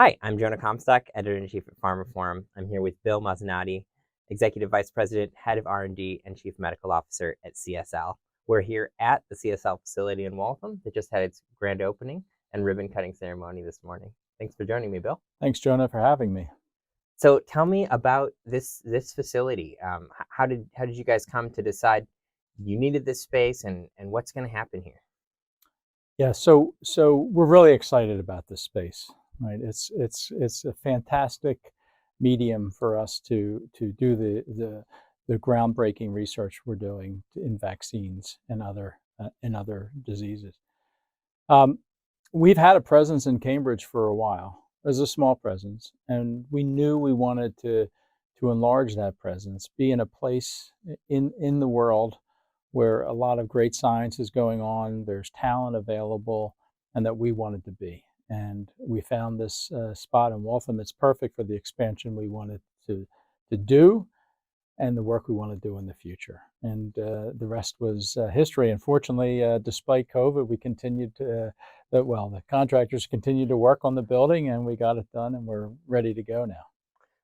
Hi, I'm Jonah Comstock, Editor-in-Chief at Pharmaphorum. I'm here with Bill Mezzanotte, Executive Vice President, Head of R&D, and Chief Medical Officer at CSL. We're here at the CSL facility in Waltham that just had its grand opening and ribbon cutting ceremony this morning. Thanks for joining me, Bill. Thanks, Jonah, for having me. So tell me about this facility. How did you guys come to decide you needed this space, and what's going to happen here? Yeah, so we're really excited about this space, right? It's a fantastic medium for us to do the groundbreaking research we're doing in vaccines and other diseases. We've had a presence in Cambridge for a while. As a small presence, and we knew we wanted to enlarge that presence, be in a place in the world where a lot of great science is going on, there's talent available, and that we wanted to be. And we found this spot in Waltham. It's perfect for the expansion we wanted to do and the work we want to do in the future. And the rest was history. Unfortunately, despite COVID, we continued to, the contractors continued to work on the building, and we got it done, and we're ready to go now.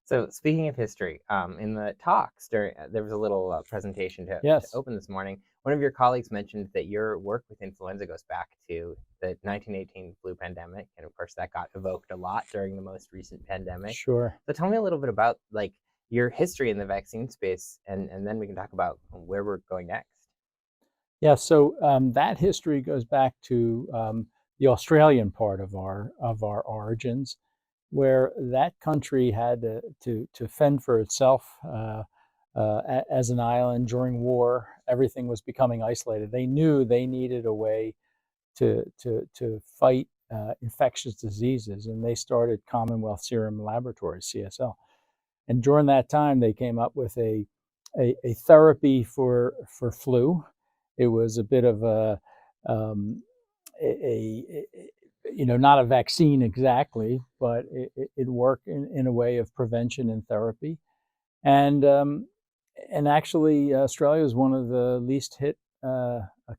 So speaking of history, in the talks, there was a little presentation to open this morning. One of your colleagues mentioned that your work with influenza goes back to the 1918 flu pandemic, and of course that got evoked a lot during the most recent pandemic. Sure. So tell me a little bit about your history in the vaccine space, and then we can talk about where we're going next. Yeah, so that history goes back to the Australian part of our origins, where that country had to fend for itself as an island during war. Everything was becoming isolated. They knew they needed a way to fight infectious diseases, and they started Commonwealth Serum Laboratories, CSL. And during that time, they came up with a therapy for flu. It was a bit of not a vaccine exactly, but it worked in a way of prevention and therapy. And actually, Australia is one of the least hit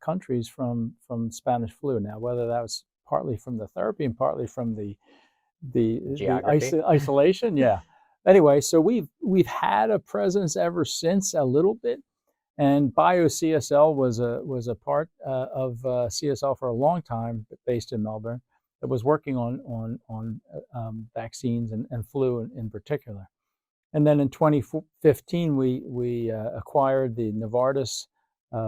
countries from Spanish flu. Now, whether that was partly from the therapy and partly from the isolation, yeah. Anyway, so we've had a presence ever since, a little bit, and BioCSL was a part of CSL for a long time, based in Melbourne, that was working on vaccines and flu in particular. And then in 2015, we acquired the Novartis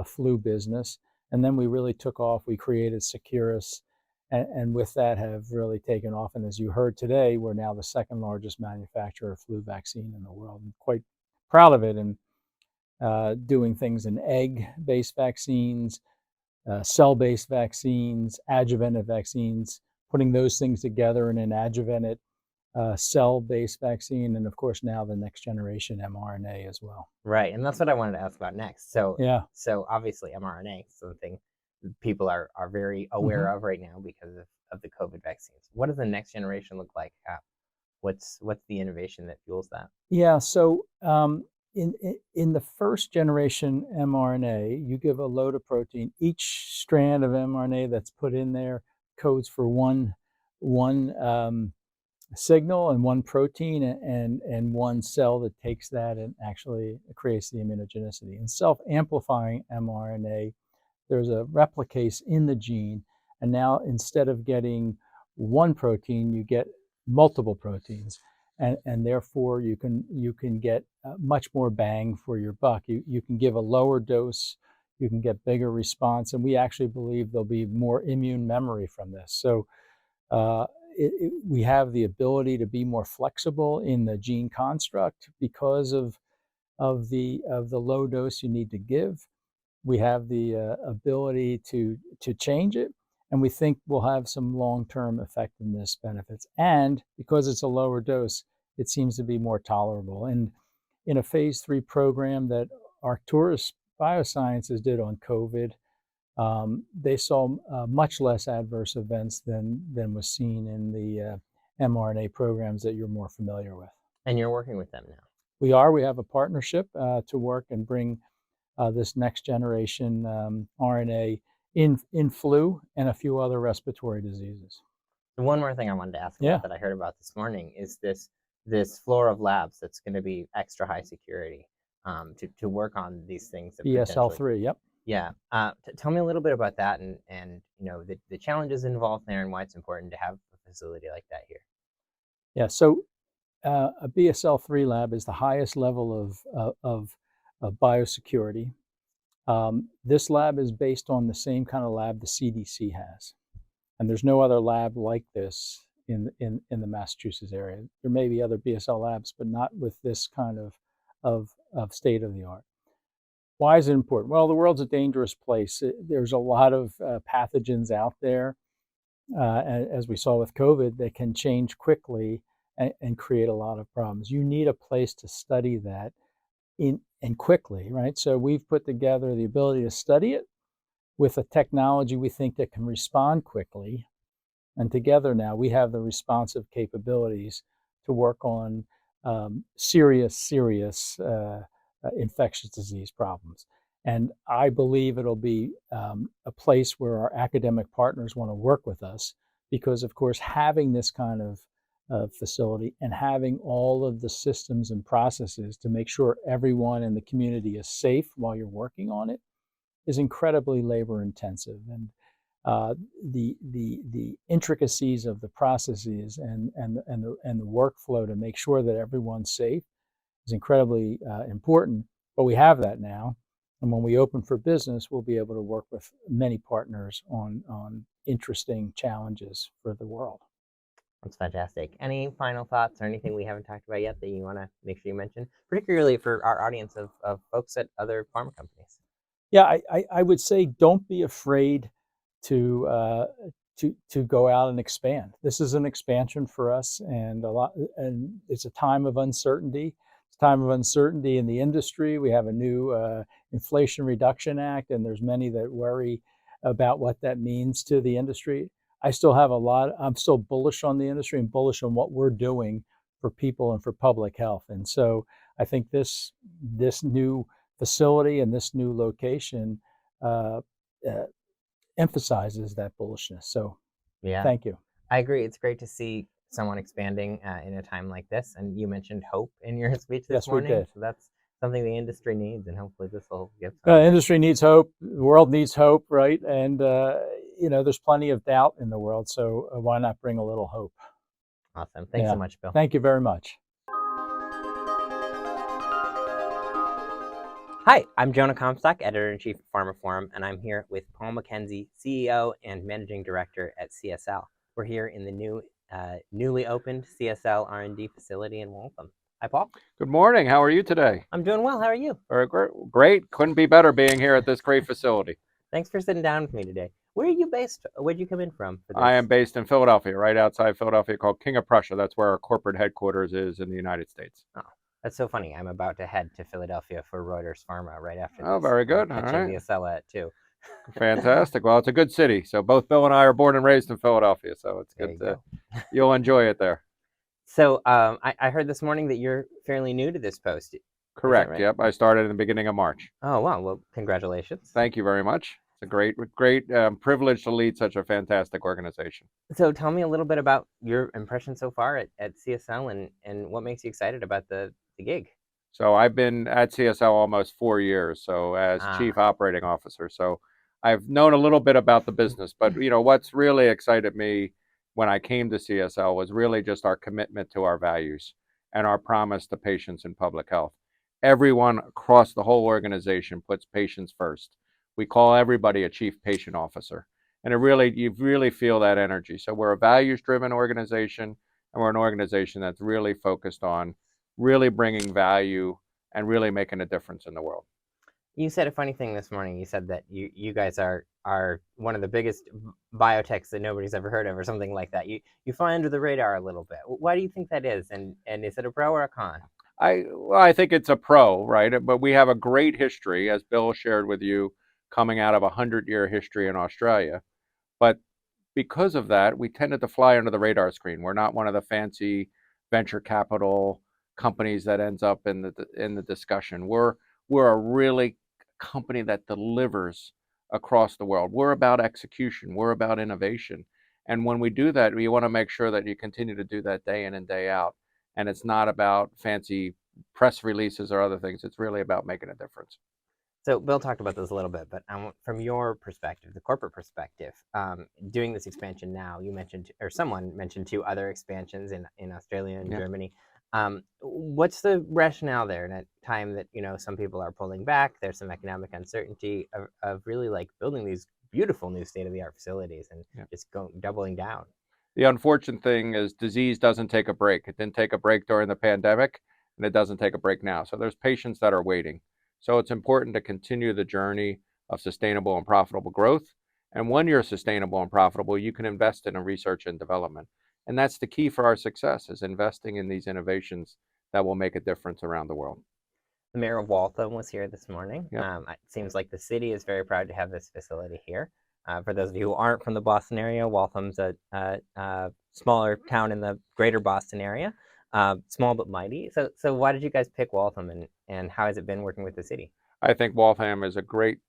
flu business, and then we really took off. We created Securus, and with that have really taken off. And as you heard today, we're now the second largest manufacturer of flu vaccine in the world. I'm quite proud of it, and doing things in egg-based vaccines, cell-based vaccines, adjuvanted vaccines, putting those things together in an adjuvanted cell-based vaccine, and of course now the next generation mRNA as well. Right, and that's what I wanted to ask about next. So yeah, so obviously mRNA is something people are very aware of right now because of the COVID vaccines. What does the next generation look like? What's the innovation that fuels that? Yeah, so in the first generation mRNA, you give a load of protein. Each strand of mRNA that's put in there codes for one signal and one protein and one cell that takes that and actually creates the immunogenicity. In self-amplifying mRNA, there's a replicase in the gene, and now instead of getting one protein, you get multiple proteins, and therefore you can get much more bang for your buck. You can give a lower dose, you can get bigger response, and we actually believe there'll be more immune memory from this. So we have the ability to be more flexible in the gene construct because of the low dose you need to give. We have the ability to change it, and we think we'll have some long-term effectiveness benefits. And because it's a lower dose, it seems to be more tolerable. And in a phase 3 program that Arcturus Biosciences did on COVID, they saw much less adverse events than was seen in the mRNA programs that you're more familiar with. And you're working with them now? We are. We have a partnership to work and bring this next generation RNA in flu and a few other respiratory diseases. One more thing I wanted to ask Yeah. about that I heard about this morning is this floor of labs that's going to be extra high security to work on these things that potentially. BSL-3, yep. Yeah. Tell me a little bit about that and the challenges involved there and why it's important to have a facility like that here. Yeah, so a BSL-3 lab is the highest level of biosecurity. This lab is based on the same kind of lab the CDC has. And there's no other lab like this in the Massachusetts area. There may be other BSL labs, but not with this kind of state of the art. Why is it important? Well, the world's a dangerous place. There's a lot of pathogens out there, as we saw with COVID, that can change quickly and create a lot of problems. You need a place to study that and quickly, right? So we've put together the ability to study it with a technology we think that can respond quickly. And together now we have the responsive capabilities to work on serious infectious disease problems. And I believe it'll be a place where our academic partners want to work with us because, of course, having this kind of facility and having all of the systems and processes to make sure everyone in the community is safe while you're working on it is incredibly labor intensive. And the intricacies of the processes and the workflow to make sure that everyone's safe is incredibly important. But we have that now, and when we open for business, we'll be able to work with many partners on interesting challenges for the world. That's fantastic. Any final thoughts or anything we haven't talked about yet that you want to make sure you mention, particularly for our audience of folks at other pharma companies? Yeah, I would say don't be afraid to go out and expand. This is an expansion for us, and it's a time of uncertainty. It's a time of uncertainty in the industry. We have a new Inflation Reduction Act, and there's many that worry about what that means to the industry. I'm still bullish on the industry and bullish on what we're doing for people and for public health. And so I think this new facility and this new location emphasizes that bullishness. So Yeah, thank you. I agree. It's great to see someone expanding in a time like this. And you mentioned hope in your speech this Yes, we morning. did. So that's something the industry needs, and hopefully this will give Industry needs hope. The world needs hope, right? And there's plenty of doubt in the world. So why not bring a little hope? Awesome. Thanks so much, Bill. Thank you very much. Hi, I'm Jonah Comstock, Editor-in-Chief of Pharmaphorum, and I'm here with Paul McKenzie, CEO and Managing Director at CSL. We're here in the newly opened CSL R&D facility in Waltham. Hi, Paul. Good morning. How are you today? I'm doing well. How are you? Very great. Couldn't be better being here at this great facility. Thanks for sitting down with me today. Where are you based? Where'd you come in from for this? I am based in Philadelphia, right outside Philadelphia, called King of Prussia. That's where our corporate headquarters is in the United States. Oh, that's so funny. I'm about to head to Philadelphia for Reuters Pharma right after this. Oh, very good. I'm All right. the Acela too. Fantastic. Well, it's a good city. So both Bill and I are born and raised in Philadelphia, so it's good. You'll enjoy it there. So I heard this morning that you're fairly new to this post. Correct. Right? Yep. I started in the beginning of March. Oh, wow. Well, congratulations. Thank you very much. It's a great privilege to lead such a fantastic organization. So tell me a little bit about your impression so far at CSL and what makes you excited about the gig. So I've been at CSL almost 4 years, so as Chief Operating Officer. So I've known a little bit about the business, but what's really excited me when I came to CSL was really just our commitment to our values and our promise to patients and public health. Everyone across the whole organization puts patients first. We call everybody a Chief Patient Officer, and you really feel that energy. So we're a values-driven organization, and we're an organization that's really focused on really bringing value and really making a difference in the world. You said a funny thing this morning. You said that you guys are one of the biggest biotechs that nobody's ever heard of, or something like that. You fly under the radar a little bit. Why do you think that is? And is it a pro or a con? I think it's a pro, right? But we have a great history, as Bill shared with you, coming out of a 100-year history in Australia. But because of that, we tended to fly under the radar screen. We're not one of the fancy venture capital companies that ends up in the discussion. We're a really company that delivers across the world. We're about execution. We're about innovation. And when we do that, we want to make sure that you continue to do that day in and day out. And it's not about fancy press releases or other things. It's really about making a difference. So Bill talked about this a little bit, but from your perspective, the corporate perspective, doing this expansion now, you mentioned, or someone mentioned 2 other expansions in Australia and Germany. What's the rationale there in a time that, some people are pulling back, there's some economic uncertainty of really like building these beautiful new state-of-the-art facilities and just doubling down? The unfortunate thing is disease doesn't take a break. It didn't take a break during the pandemic, and it doesn't take a break now. So there's patients that are waiting. So it's important to continue the journey of sustainable and profitable growth. And when you're sustainable and profitable, you can invest in research and development. And that's the key for our success, is investing in these innovations that will make a difference around the world. The mayor of Waltham was here this morning. Yep. It seems like the city is very proud to have this facility here. For those of you who aren't from the Boston area, Waltham's a smaller town in the greater Boston area, small but mighty. So why did you guys pick Waltham, and how has it been working with the city? I think Waltham is a great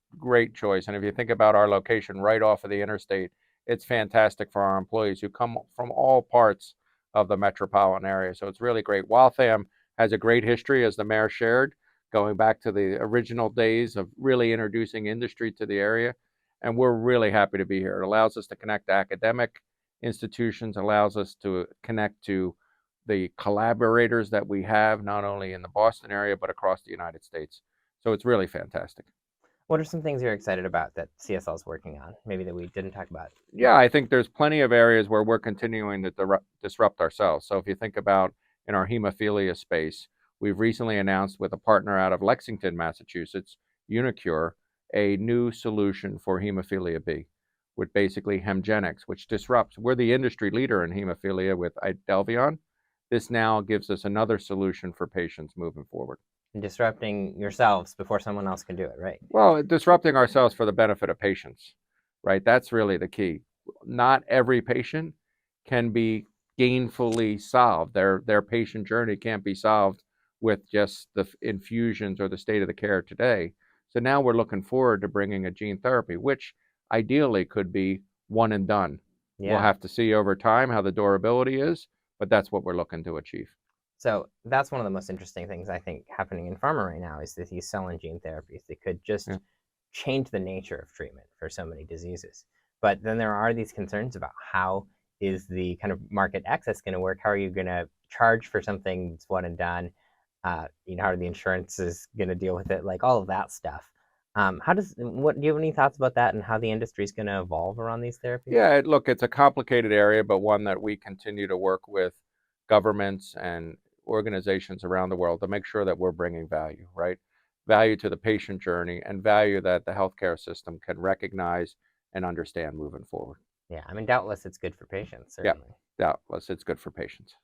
choice. And if you think about our location right off of the interstate, it's fantastic for our employees who come from all parts of the metropolitan area. So it's really great. Waltham has a great history, as the mayor shared, going back to the original days of really introducing industry to the area. And we're really happy to be here. It allows us to connect to academic institutions, allows us to connect to the collaborators that we have, not only in the Boston area, but across the United States. So it's really fantastic. What are some things you're excited about that CSL is working on, maybe that we didn't talk about? Yeah, I think there's plenty of areas where we're continuing to disrupt ourselves. So if you think about in our hemophilia space, we've recently announced with a partner out of Lexington, Massachusetts, Unicure, a new solution for hemophilia B with basically Hemgenix, which disrupts. We're the industry leader in hemophilia with Idelvion. This now gives us another solution for patients moving forward. And disrupting yourselves before someone else can do it, right? Well, disrupting ourselves for the benefit of patients, right? That's really the key. Not every patient can be gainfully solved. Their patient journey can't be solved with just the infusions or the state of the care today. So now we're looking forward to bringing a gene therapy, which ideally could be one and done. Yeah. We'll have to see over time how the durability is, but that's what we're looking to achieve. So that's one of the most interesting things I think happening in pharma right now, is that these cell and gene therapies, they could just change the nature of treatment for so many diseases. But then there are these concerns about how is the kind of market access going to work? How are you going to charge for something that's one and done? How are the insurances going to deal with it? Like all of that stuff. Do you have any thoughts about that and how the industry is going to evolve around these therapies? Yeah, look, it's a complicated area, but one that we continue to work with governments and organizations around the world to make sure that we're bringing value, right? Value to the patient journey and value that the healthcare system can recognize and understand moving forward. Yeah, I mean, doubtless it's good for patients, certainly. Yeah, doubtless it's good for patients.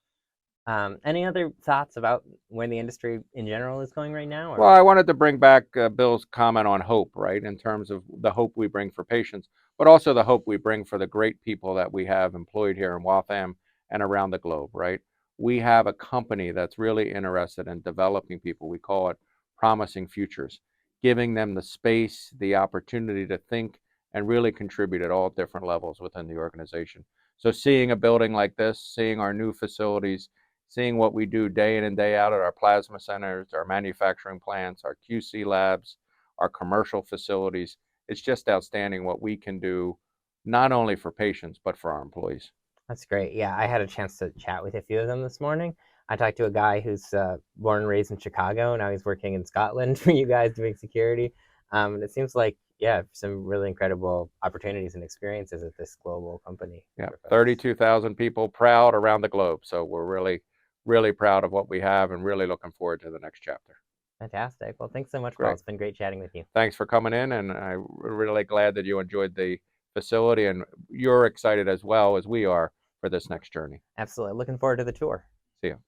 Any other thoughts about where the industry in general is going right now? Or? Well, I wanted to bring back Bill's comment on hope, right? In terms of the hope we bring for patients, but also the hope we bring for the great people that we have employed here in Waltham and around the globe, right? We have a company that's really interested in developing people. We call it Promising Futures, giving them the space, the opportunity to think and really contribute at all different levels within the organization. So seeing a building like this, seeing our new facilities, seeing what we do day in and day out at our plasma centers, our manufacturing plants, our QC labs, our commercial facilities, it's just outstanding what we can do, not only for patients, but for our employees. That's great. Yeah, I had a chance to chat with a few of them this morning. I talked to a guy who's born and raised in Chicago. Now he's working in Scotland for you guys doing security. And it seems like, some really incredible opportunities and experiences at this global company. Yeah, 32,000 people proud around the globe. So we're really, really proud of what we have and really looking forward to the next chapter. Fantastic. Well, thanks so much, Paul. It's been great chatting with you. Thanks for coming in, and I'm really glad that you enjoyed the facility and you're excited as well as we are for this next journey. Absolutely. Looking forward to the tour. See you.